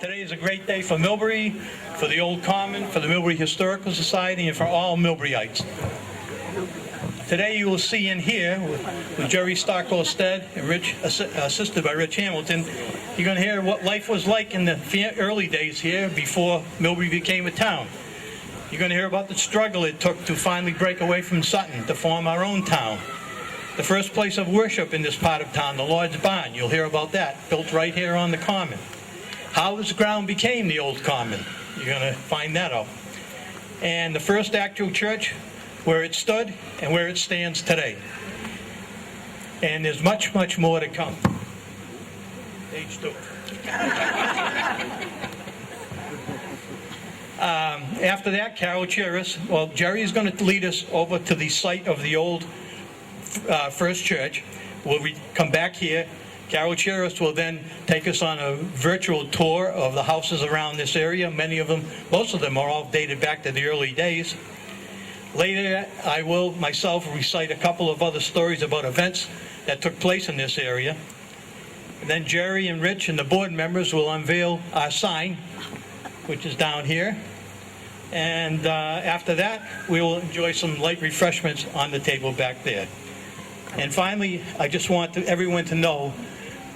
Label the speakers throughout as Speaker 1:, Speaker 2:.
Speaker 1: Today is a great day for Millbury, for the Old Common, for the Millbury Historical Society, and for all Millburyites. Today you will see in here, with Jerry Stockwell-Stead and Rich, assisted by Rich Hamilton, you're going to hear what life was like in the early days here before Millbury became a town. You're going to hear about the struggle it took to finally break away from Sutton to form our own town. The first place of worship in this part of town, the Lord's Barn, you'll hear about that, built right here on the Common. How this ground became the Old Common, you're going to find that out. And the first actual church, where it stood and where it stands today. And there's much, much more to come. Page 2. After that, Carol Chiris, well, Jerry is going to lead us over to the site of the old First Church. We'll come back here. Carol Chiris will then take us on a virtual tour of the houses around this area. Many of them, most of them are all dated back to the early days. Later, I will myself recite a couple of other stories about events that took place in this area. And then Jerry and Rich and the board members will unveil our sign, which is down here. And after that, we will enjoy some light refreshments on the table back there. And finally, I just want everyone to know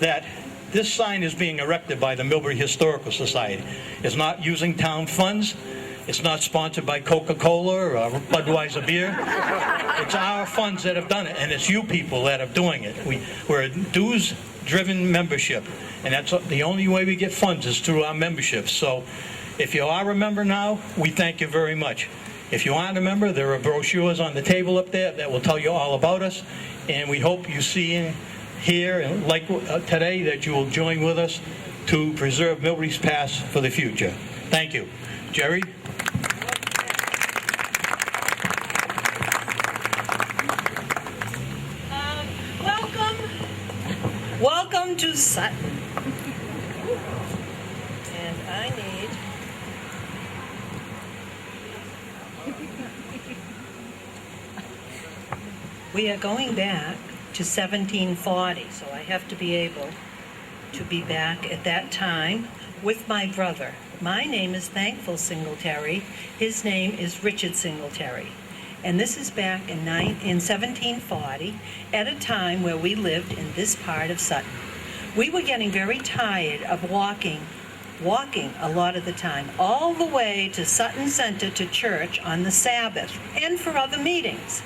Speaker 1: that this sign is being erected by the Millbury Historical Society. It's not using town funds. It's not sponsored by Coca-Cola or Budweiser beer. It's our funds that have done it, and it's you people that are doing it. We're a dues-driven membership, and that's the only way we get funds is through our membership. So if you are a member now, we thank you very much. If you aren't a member, there are brochures on the table up there that will tell you all about us, and we hope you see here, and like today, that you will join with us to preserve Millbury's past for the future. Thank you. Jerry?
Speaker 2: Welcome to Sutton. And I need... We are going back to 1740, so I have to be able to be back at that time with my brother. My name is Thankful Singletary. His name is Richard Singletary. And this is back in 1740, at a time where we lived in this part of Sutton. We were getting very tired of walking a lot of the time, all the way to Sutton Center to church on the Sabbath and for other meetings.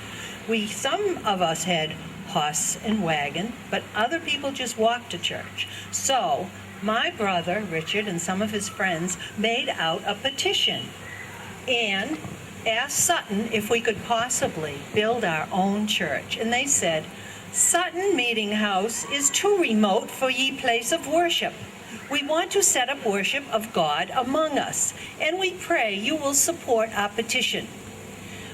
Speaker 2: Some of us had horse and wagon, but other people just walked to church. So my brother, Richard, and some of his friends made out a petition and asked Sutton if we could possibly build our own church. And they said, "Sutton Meeting House is too remote for ye place of worship. We want to set up worship of God among us, and we pray you will support our petition."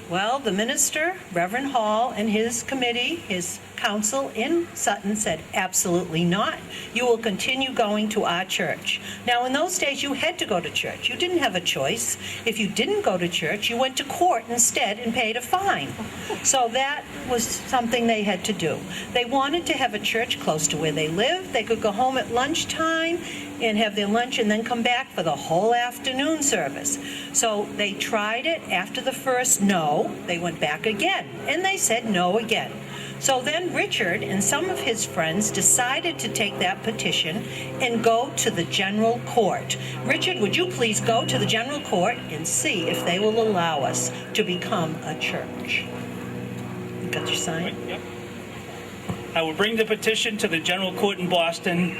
Speaker 2: Well, the minister, Reverend Hall, and his committee, his council in Sutton said, absolutely not. You will continue going to our church. Now, in those days, you had to go to church. You didn't have a choice. If you didn't go to church, you went to court instead and paid a fine. So that was something they had to do. They wanted to have a church close to where they lived. They could go home at lunchtime and have their lunch and then come back for the whole afternoon service. So they tried it. After the first no, they went back again, and they said no again. So then Richard and some of his friends decided to take that petition and go to the general court. Richard, would you please go to the general court and see if they will allow us to become a church? You got your sign?
Speaker 3: Yep. I will bring the petition to the general court in Boston.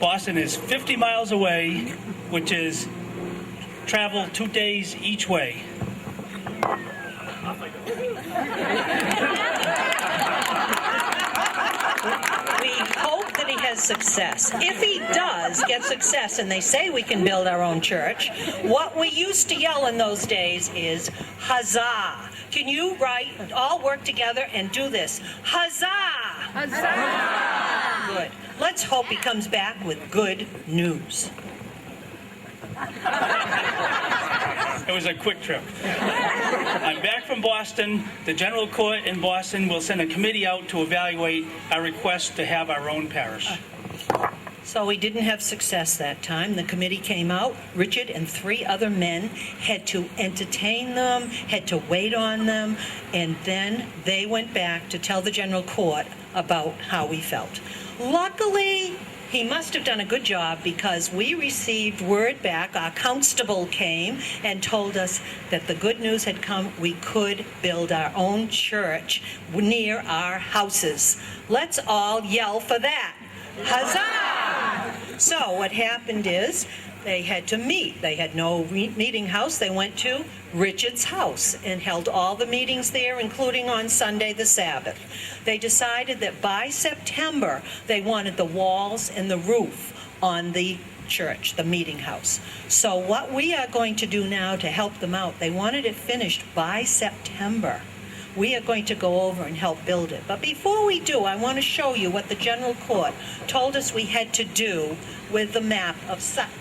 Speaker 3: Boston is 50 miles away, which is travel 2 days each way.
Speaker 2: We hope that he has success. If he does get success and they say we can build our own church, what we used to yell in those days is, huzzah. Can you all work together and do this? Huzzah! Huzzah! Good. Let's hope he comes back with good news.
Speaker 3: It was a quick trip. I'm back from Boston. The general court in Boston will send a committee out to evaluate our request to have our own parish.
Speaker 2: So we didn't have success that time. The committee came out. Richard and 3 other men had to entertain them, had to wait on them, and then they went back to tell the general court about how we felt. Luckily, he must have done a good job because we received word back. Our constable came and told us that the good news had come. We could build our own church near our houses. Let's all yell for that. Huzzah! So what happened is they had to meet. They had no meeting house. They went to Richard's house and held all the meetings there, including on Sunday, the Sabbath. They decided that by September, they wanted the walls and the roof on the church, the meeting house. So what we are going to do now to help them out, they wanted it finished by September. We are going to go over and help build it. But before we do, I want to show you what the general court told us we had to do with the map of Sutton.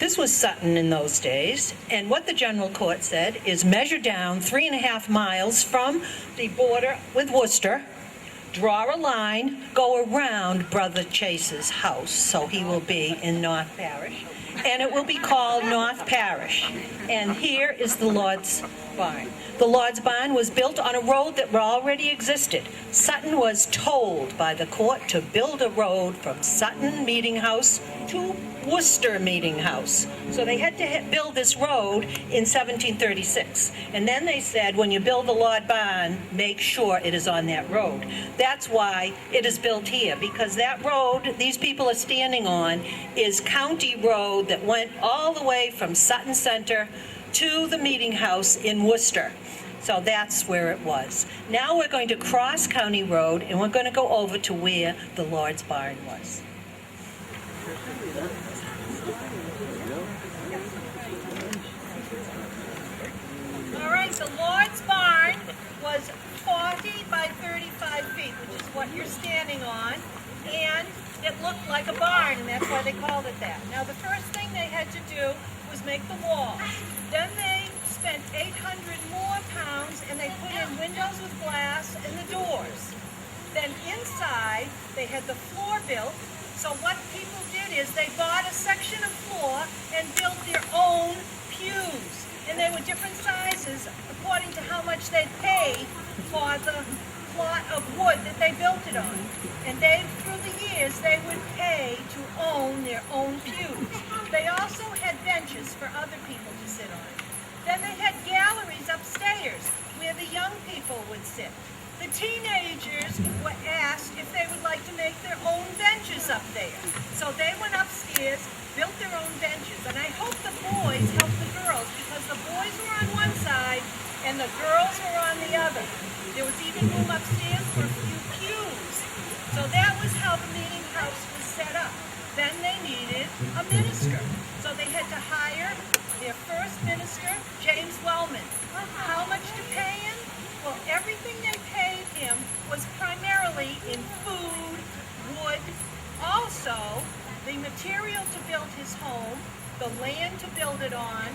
Speaker 2: This was Sutton in those days, and what the general court said is measure down 3.5 miles from the border with Worcester, draw a line, go around Brother Chase's house, so he will be in North Parish, and it will be called North Parish. And here is the Lord's Barn. The Lord's Barn was built on a road that already existed. Sutton was told by the court to build a road from Sutton Meeting House to Worcester Meeting House. So they had to build this road in 1736. And then they said, when you build the Lord Barn, make sure it is on that road. That's why it is built here, because that road these people are standing on is county road that went all the way from Sutton Center to the meeting house in Worcester. So that's where it was. Now we're going to cross County Road, and we're going to go over to where the Lord's Barn was. All right, the Lord's Barn was 40 by 35 feet, which is what you're standing on, and it looked like a barn, and that's why they called it that. Now, the first thing they had to do was make the walls. Then they spent 800 more pounds, and they put in windows with glass and the doors. Then inside, they had the floor built. So what people did is they bought a section of floor and built their own pews. And they were different sizes according to how much they paid for the plot of wood that they built it on. And they, through the years, they would pay to own their own pews. They also had benches for other people to sit on. Then they had galleries upstairs where the young people would sit. The teenagers were asked if they would like to make their own benches up there. So they went upstairs, built their own benches. And I hope the boys helped the girls, because the boys were on one side and the girls were on the other. There was even room upstairs for a few pews. So that was how the meeting house was set up. Then they needed a minister. So they had to hire their first minister, James Wellman. How much to pay him? Well, everything they paid him was primarily in food, wood, also the material to build his home, the land to build it on,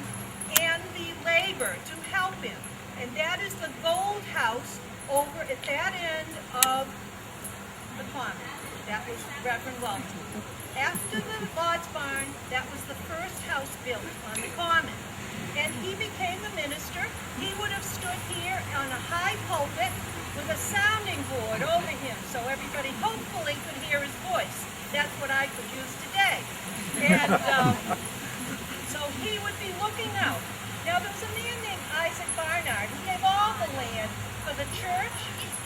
Speaker 2: and the labor to help him. And that is the gold house over at that end of the common. That was Reverend Wellman. After the Lord's Barn, that was the first house built on the common. And he became the minister. He would have stood here on a high pulpit with a sounding board over him, so everybody hopefully could hear his voice. That's what I could use today. And so he would be looking out. Now, there was a man named Isaac Barnard. He gave all the land for the church,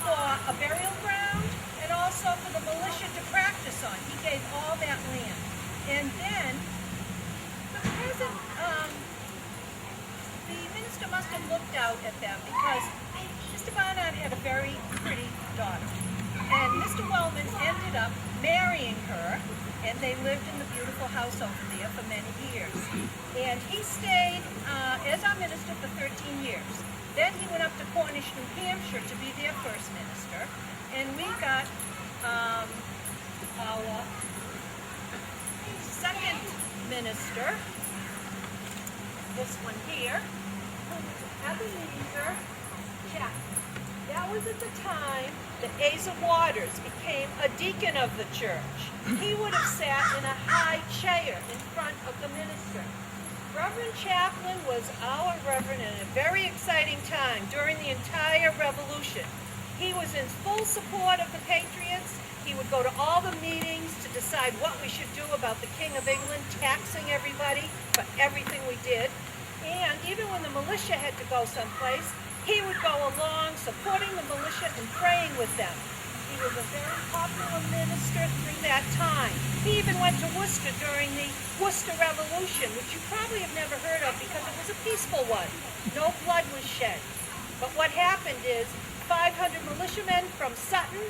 Speaker 2: for a burial ground, and also for the militia to practice on. He gave all that land. And then the present, the minister must have looked out at them, because Mr. Barnard had a very pretty daughter. And Mr. Wellman ended up marrying her, and they lived in the beautiful house over there for many years. And he stayed as our minister for 13 years. Then he went up to Cornish, New Hampshire to be their first minister. And we got our second minister, this one here, who was Ebenezer Jack. That that was at the time that Asa Waters became a deacon of the church. He would have sat in a high chair in front of the minister. Reverend Chaplain was our reverend in a very exciting time during the entire revolution. He was in full support of the Patriots. He would go to all the meetings to decide what we should do about the King of England, taxing everybody for everything we did. And even when the militia had to go someplace, he would go along supporting the militia and praying with them. He was a very popular minister through that time. He even went to Worcester during the Worcester Revolution, which you probably have never heard of because it was a peaceful one. No blood was shed. But what happened is 500 militiamen from Sutton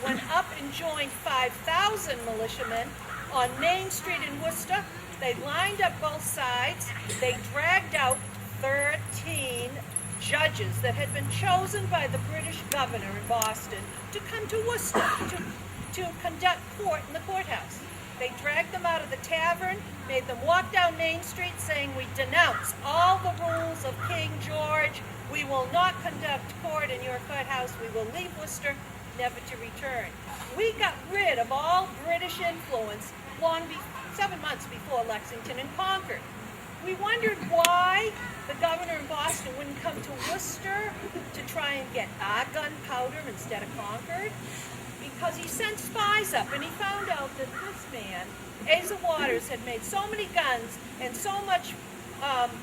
Speaker 2: went up and joined 5,000 militiamen on Main Street in Worcester. They lined up both sides. They dragged out 13 judges that had been chosen by the British governor in Boston to come to Worcester to conduct court in the courthouse. They dragged them out of the tavern, made them walk down Main Street saying, "We denounce all the rules of King George. We will not conduct court in your courthouse. We will leave Worcester, never to return." We got rid of all British influence 7 months before Lexington and Concord. We wondered why the governor in Boston wouldn't come to Worcester to try and get our gunpowder instead of Concord. Because he sent spies up and he found out that this man, Asa Waters, had made so many guns and so much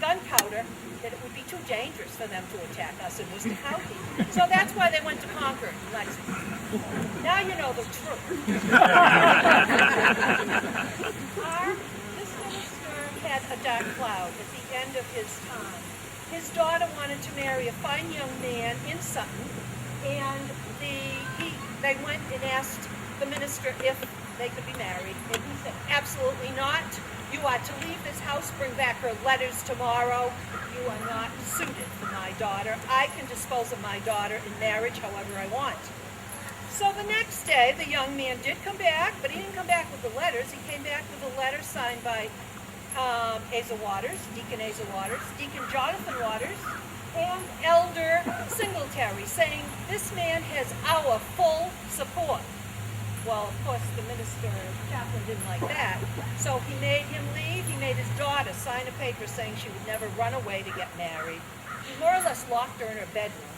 Speaker 2: gunpowder that it would be too dangerous for them to attack us in Worcester County. So that's why they went to Concord, Lexington. Now you know the truth. This minister had a dark cloud at the end of his time. His daughter wanted to marry a fine young man in Sutton, and they went and asked the minister if they could be married, and he said, "Absolutely not. You are to leave this house, bring back her letters tomorrow. You are not suited for my daughter. I can dispose of my daughter in marriage however I want." So the next day, the young man did come back, but he didn't come back with the letters. He came back with a letter signed by Asa Waters, Deacon Asa Waters, Deacon Jonathan Waters, and Elder Singletary, saying, "This man has our full support." Well, of course, the minister, chaplain, didn't like that, so he made him leave. He made his daughter sign a paper saying she would never run away to get married. He more or less locked her in her bedroom,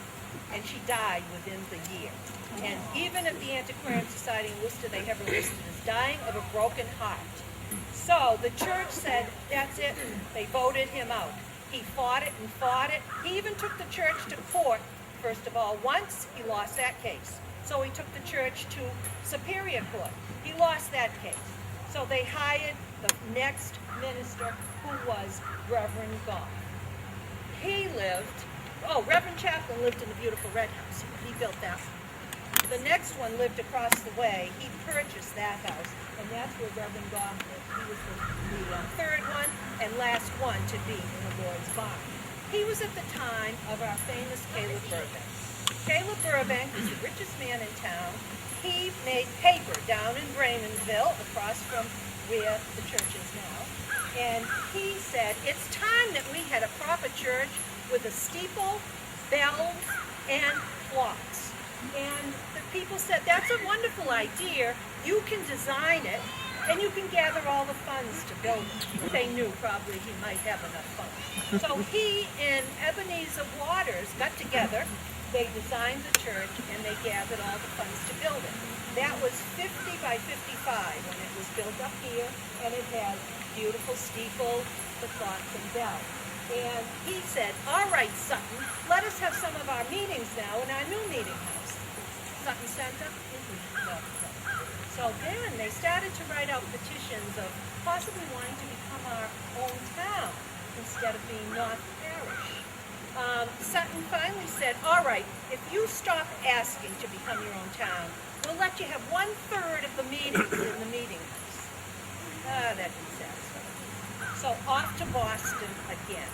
Speaker 2: and she died within the year. And even at the Antiquarian Society in Worcester, they have her listed as dying of a broken heart. So the church said, that's it. They voted him out. He fought it and fought it. He even took the church to court, first of all. Once, he lost that case. So he took the church to Superior Court. He lost that case. So they hired the next minister, who was Reverend Goff. Reverend Chaplain lived in the beautiful red house. He built that one. The next one lived across the way. He purchased that house, and that's where Reverend Goff lived. He was the third one and last one to be in the Lord's barn. He was at the time of our famous Caleb Burbank. Caleb Burbank was the richest man in town. He made paper down in Bremenville, across from where the church is now. And he said, it's time that we had a proper church with a steeple, bells, and clocks. And the people said, that's a wonderful idea. You can design it, and you can gather all the funds to build it. They knew probably he might have enough funds. So he and Ebenezer Waters got together. They designed the church, and they gathered all the funds to build it. That was 50 by 55 when it was built up here, and it had beautiful steeple, the clocks, and bells. And he said, all right, Sutton, let us have some of our meetings now in our new meeting house. Sutton Center? No. So then they started to write out petitions of possibly wanting to become our own town instead of being North Parish. Sutton finally said, all right, if you stop asking to become your own town, we'll let you have 1/3 of the meetings in the meeting house. That didn't satisfy. So off to Boston again.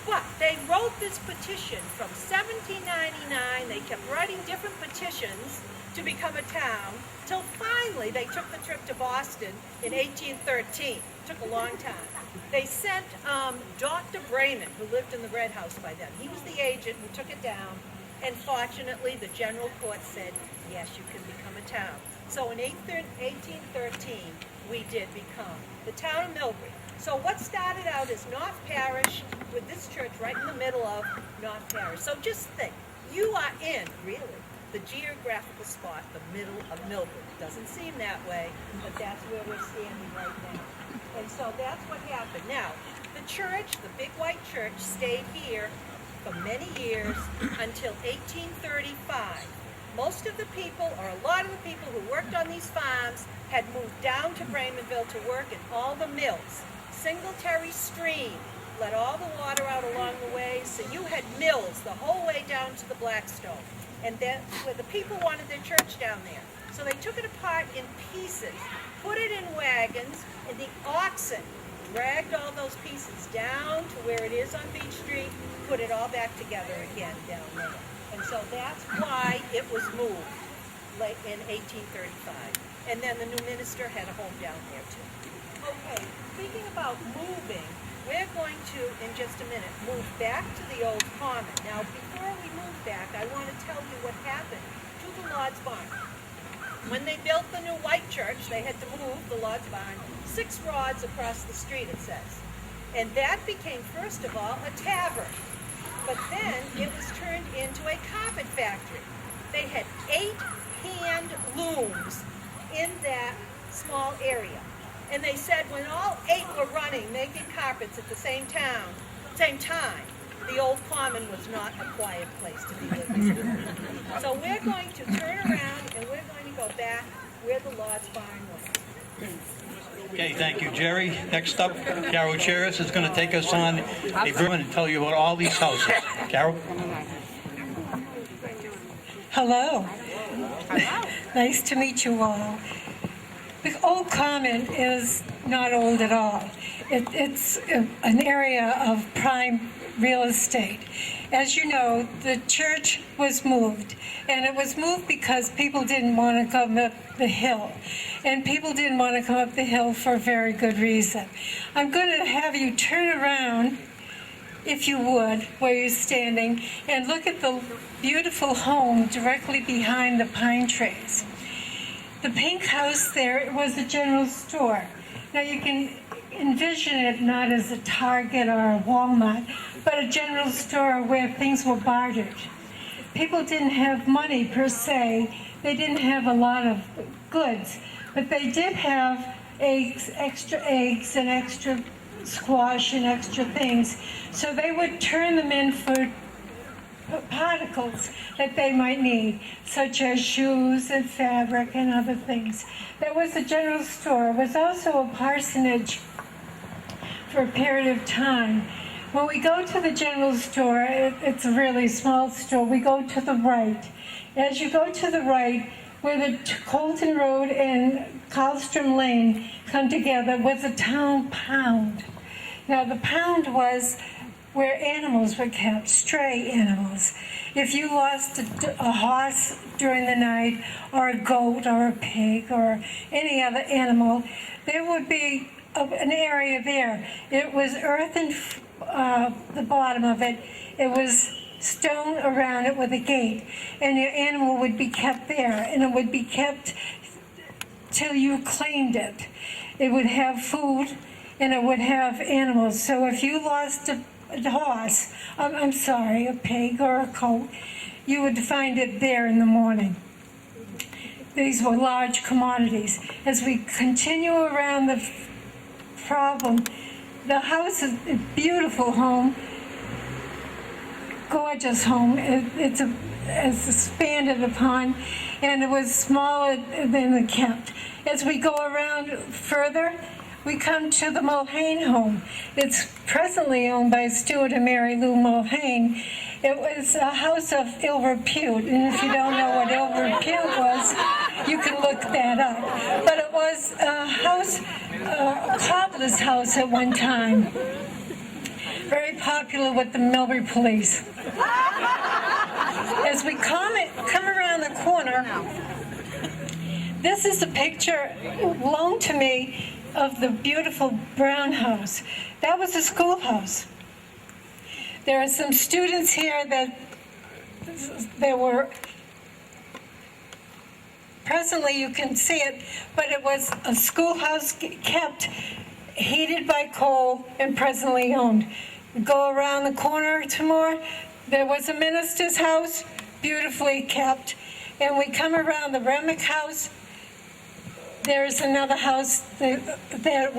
Speaker 2: But they wrote this petition from 1799. They kept writing different petitions to become a town, till finally they took the trip to Boston in 1813. Took a long time. They sent Dr. Brayman, who lived in the Red House by then. He was the agent who took it down. And fortunately, the general court said, yes, you can become a town. So in 1813, we did become the town of Millbury. So what started out as North Parish, with this church right in the middle of North Parish. So just think, you are in, really, the geographical spot, the middle of Millbury. Doesn't seem that way, but that's where we're standing right now. And so that's what happened. Now, the church, the big white church, stayed here for many years until 1835. Most of the people, or a lot of the people who worked on these farms, had moved down to Bremenville to work in all the mills. Singletary Stream let all the water out along the way, so you had mills the whole way down to the Blackstone. And then where the people wanted their church down there. So they took it apart in pieces, put it in wagons, and the oxen dragged all those pieces down to where it is on Beach Street, put it all back together again down there. And so that's why it was moved late in 1835. And then the new minister had a home down there too. Okay, speaking about moving, we're going to, in just a minute, move back to the old common. Now, before we move back, I want to tell you what happened to the Lord's Barn. When they built the new white church, they had to move the Lord's Barn 6 rods across the street, it says. And that became, first of all, a tavern. But then it was turned into a carpet factory. They had 8 hand looms in that small area. And they said when all 8 were running, making carpets at the same time, the old common was not a quiet place to be living in. So we're going to turn around and we're going to go back where the Lord's Barn was.
Speaker 1: Okay, thank you, Jerry. Next up, Carol Cheris is going to take us on a vermin and tell you about all these houses. Carol?
Speaker 4: Hello. Nice to meet you all. The Old Common is not old at all. It's an area of prime real estate. As you know, the church was moved, and it was moved because people didn't want to come up the hill. And people didn't want to come up the hill for a very good reason. I'm going to have you turn around, if you would, where you're standing, and look at the beautiful home directly behind the pine trees. The pink house there was a general store. Now you can envision it not as a Target or a Walmart, but a general store where things were bartered. People didn't have money per se. They didn't have a lot of goods, but they did have extra eggs and extra squash and extra things. So they would turn them in for particles that they might need, such as shoes and fabric and other things. There was a general store. It was also a parsonage for a period of time. When we go to the general store, it's a really small store. We go to the right. As you go to the right, where the Colton Road and Carlstrom Lane come together, was a town pound. Now, the pound was where animals were kept, stray animals. If you lost a horse during the night, or a goat, or a pig, or any other animal, there would be an area there. It was earth and the bottom of it. It was stone around it with a gate, and your animal would be kept there, and it would be kept till you claimed it. It would have food, and it would have animals. So if you lost a horse, a pig or a coat, you would find it there in the morning. These were large commodities. As we continue around the problem, the house is a beautiful home, gorgeous home. It's expanded upon, and it was smaller than the kept. As we go around further, we come to the Mulhane home. It's presently owned by Stuart and Mary Lou Mulhane. It was a house of ill repute, and if you don't know what ill repute was, you can look that up. But it was a house, a cobbler's house at one time. Very popular with the Millbury police. As we come around the corner, this is a picture loaned to me of the beautiful brown house. That was a schoolhouse. There are some students here that there were, presently you can see it, but it was a schoolhouse kept, heated by coal, and presently owned. Go around the corner to more, there was a minister's house, beautifully kept. And we come around the Remick house, there's another house that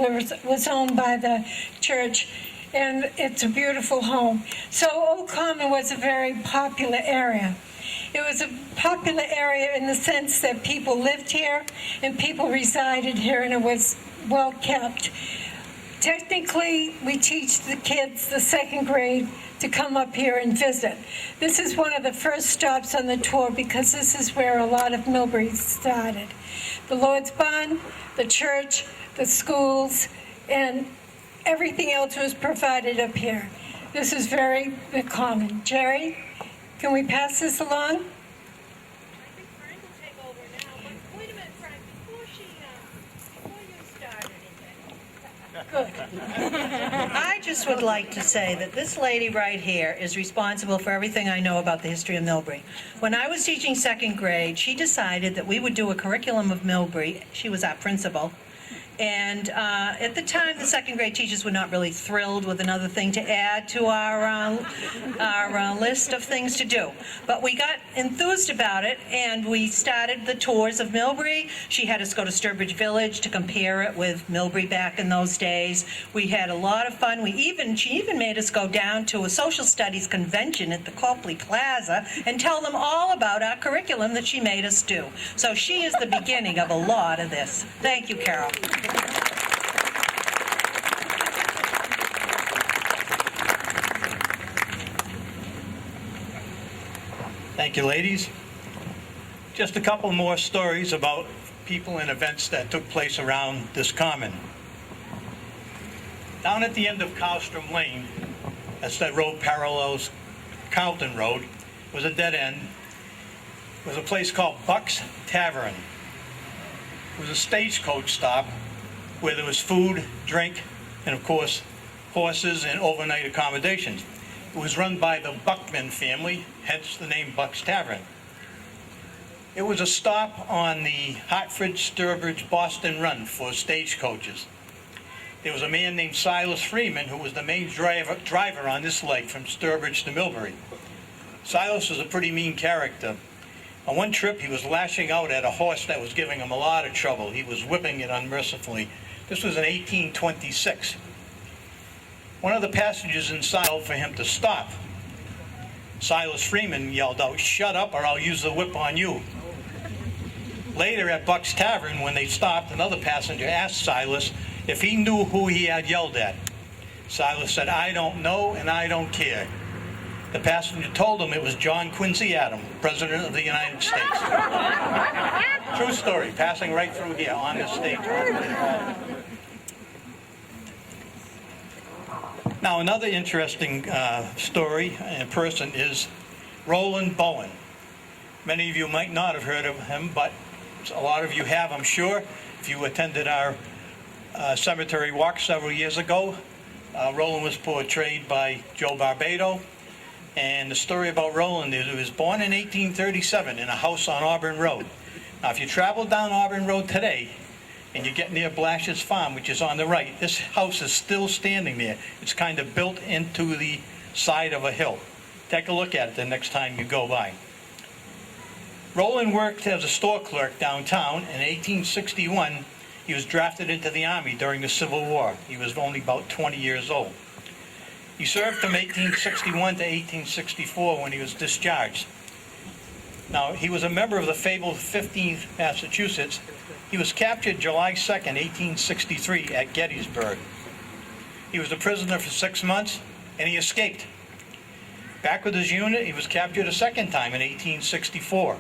Speaker 4: was owned by the church, and it's a beautiful home. So Old Common was a very popular area. It was a popular area in the sense that people lived here and people resided here, and it was well kept. Technically, we teach the kids the second grade to come up here and visit. This is one of the first stops on the tour because this is where a lot of Millbury started. The Lord's Barn, the church, the schools, and everything else was provided up here. This is very common. Jerry, can we pass this along?
Speaker 5: I think Frank will take over now, but wait a minute, Frank, before you start anything.
Speaker 2: I just would like to say that this lady right here is responsible for everything I know about the history of Millbury. When I was teaching second grade, she decided that we would do a curriculum of Millbury. She was our principal. And at the time, the second grade teachers were not really thrilled with another thing to add to our list of things to do. But we got enthused about it, and we started the tours of Millbury. She had us go to Sturbridge Village to compare it with Millbury back in those days. We had a lot of fun. She even made us go down to a social studies convention at the Copley Plaza and tell them all about our curriculum that she made us do. So she is the beginning of a lot of this. Thank you, Carol.
Speaker 1: Thank you, ladies. Just a couple more stories about people and events that took place around this common. Down at the end of Cowstrom Lane, that's that road parallels Carlton Road, was a dead end, was a place called Buck's Tavern. It was a stagecoach stop where there was food, drink, and of course, horses and overnight accommodations. It was run by the Buckman family, hence the name Buck's Tavern. It was a stop on the Hartford, Sturbridge, Boston run for stagecoaches. There was a man named Silas Freeman who was the main driver on this leg from Sturbridge to Millbury. Silas was a pretty mean character. On one trip, he was lashing out at a horse that was giving him a lot of trouble. He was whipping it unmercifully. This was in 1826. One of the passengers inside yelled for him to stop. Silas Freeman yelled out, "Shut up or I'll use the whip on you." Later at Buck's Tavern, when they stopped, another passenger asked Silas if he knew who he had yelled at. Silas said, "I don't know and I don't care." The passenger told him it was John Quincy Adams, President of the United States. True story, passing right through here on this stage. Now, another interesting story and person is Roland Bowen. Many of you might not have heard of him, but a lot of you have, I'm sure. If you attended our cemetery walk several years ago, Roland was portrayed by Joe Barbado. And the story about Roland is he was born in 1837 in a house on Auburn Road. Now, if you travel down Auburn Road today and you get near Blash's Farm, which is on the right, this house is still standing there. It's kind of built into the side of a hill. Take a look at it the next time you go by. Roland worked as a store clerk downtown. In 1861, he was drafted into the Army during the Civil War. He was only about 20 years old. He served from 1861 to 1864 when he was discharged. Now, he was a member of the fabled 15th Massachusetts. He was captured July 2nd, 1863 at Gettysburg. He was a prisoner for 6 months, and he escaped. Back with his unit, he was captured a second time in 1864.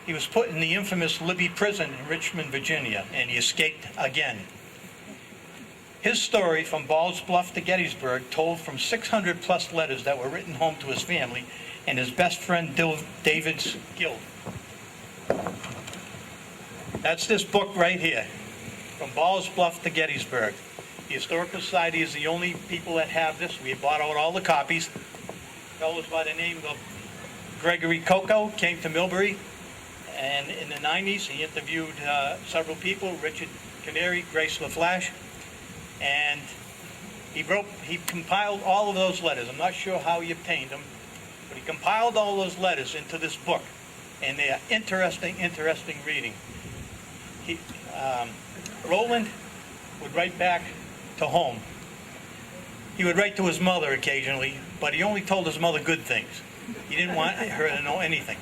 Speaker 1: He was put in the infamous Libby Prison in Richmond, Virginia, and he escaped again. His story, from Ball's Bluff to Gettysburg, told from 600 plus letters that were written home to his family and his best friend David's guild. That's this book right here, From Ball's Bluff to Gettysburg. The Historical Society is the only people that have this. We bought out all the copies. Fellows by the name of Gregory Coco came to Millbury, and in the 90s, he interviewed several people, Richard Canary, Grace LaFlash, and he compiled all of those letters. I'm not sure how he obtained them, but he compiled all those letters into this book, and they are interesting reading. Roland would write back to home. He would write to his mother occasionally, but he only told his mother good things. He didn't want her to know anything.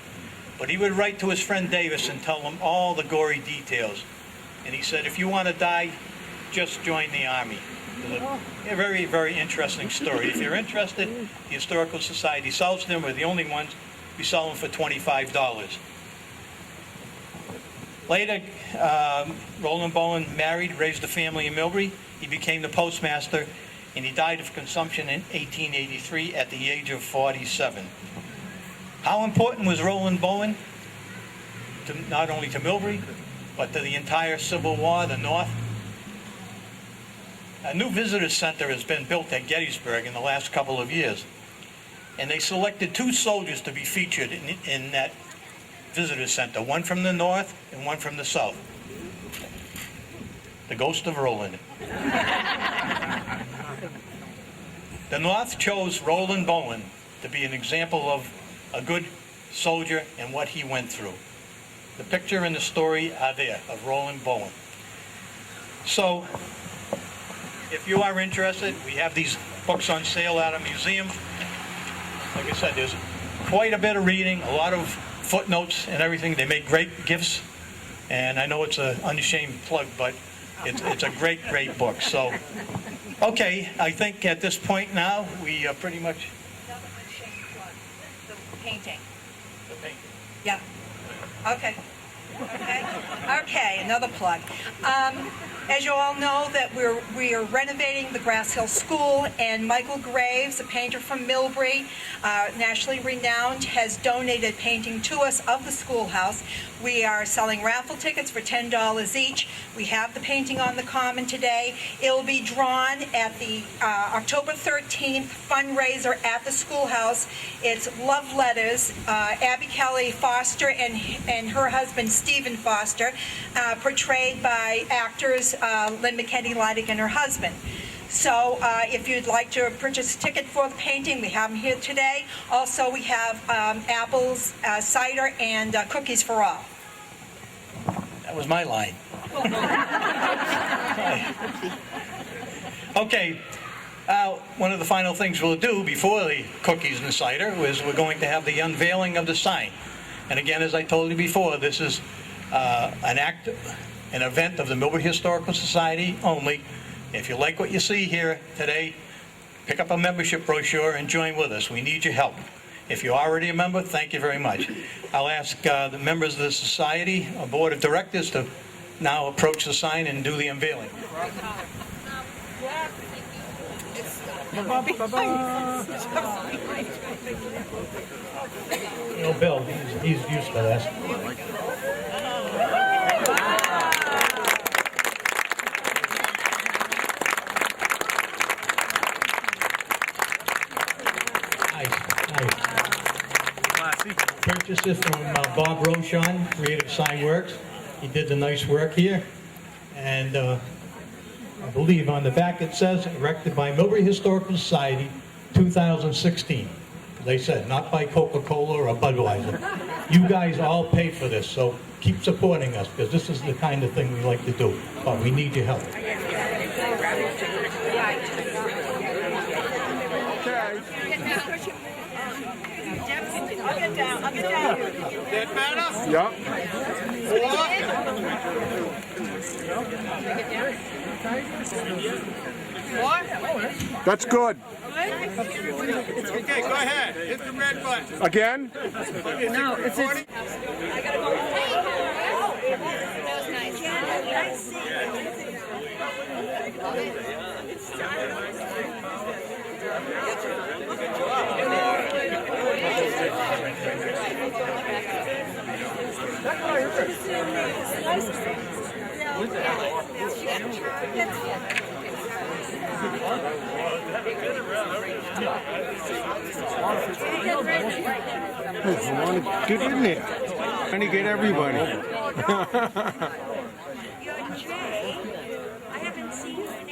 Speaker 1: But he would write to his friend Davis and tell him all the gory details. And he said, if you want to die, just join the Army. A very, very interesting story. If you're interested, the Historical Society sells them. We're the only ones. We sell them for $25. Later, Roland Bowen married, raised a family in Millbury. He became the postmaster, and he died of consumption in 1883 at the age of 47. How important was Roland Bowen? Not only to Millbury, but to the entire Civil War, the North. A new visitor center has been built at Gettysburg in the last couple of years, and they selected 2 soldiers to be featured in that visitor center, one from the North and one from the South. The ghost of Roland. The North chose Roland Bowen to be an example of a good soldier and what he went through. The picture and the story are there of Roland Bowen. So, if you are interested, we have these books on sale at a museum. Like I said, there's quite a bit of reading, a lot of footnotes and everything. They make great gifts, and I know it's an unashamed plug, but it's a great, great book. So, okay, I think at this point now, we pretty much...
Speaker 6: Another unashamed plug, the painting.
Speaker 1: The painting.
Speaker 6: Yeah. Okay. Okay, another plug. As you all know, that we are renovating the Grass Hill School, and Michael Graves, a painter from Millbury, nationally renowned, has donated painting to us of the schoolhouse. We are selling raffle tickets for $10 each. We have the painting on the common today. It'll be drawn at the October 13th fundraiser at the schoolhouse. It's love letters. Abby Kelly Foster and her husband Stephen Foster, portrayed by actors Lynn McKenny Leidig and her husband. So if you'd like to purchase a ticket for the painting, we have them here today. Also, we have apples, cider, and cookies for all.
Speaker 1: That was my line. Okay, one of the final things we'll do before the cookies and cider is we're going to have the unveiling of the sign. And again, as I told you before, this is an event of the Millbury Historical Society only. If you like what you see here today, pick up a membership brochure and join with us. We need your help. If you're already a member, thank you very much. I'll ask the members of the society, a board of directors, to now approach the sign and do the unveiling. You know, Bill, he's used to this. Purchased this from Bob Rochon, Creative Sign Works. He did the nice work here. And I believe on the back it says, erected by Millbury Historical Society, 2016. They said, not by Coca-Cola or Budweiser. You guys all paid for this, so keep supporting us, because this is the kind of thing we like to do. But we need your help.
Speaker 6: I'll get down.
Speaker 7: That better? Yeah. What? That's good.
Speaker 8: Okay, go ahead. Hit the red button.
Speaker 7: Again?
Speaker 8: No, it's
Speaker 6: I gotta go. That was nice.
Speaker 7: I want to get in there. Trying to get everybody.
Speaker 5: I haven't seen you in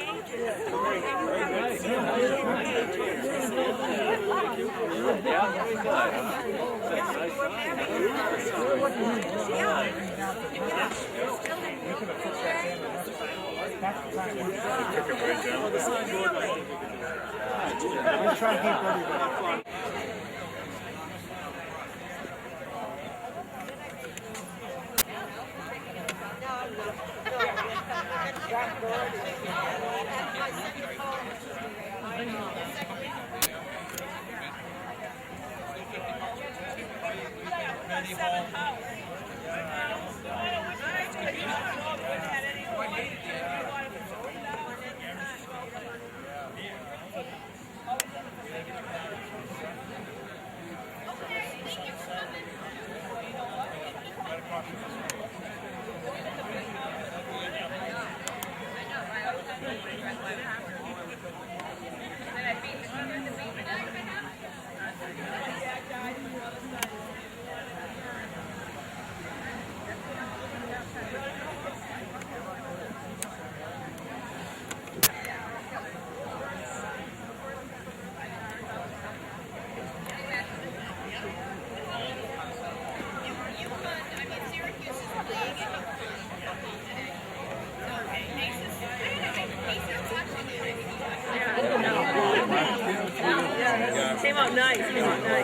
Speaker 9: Came out nice.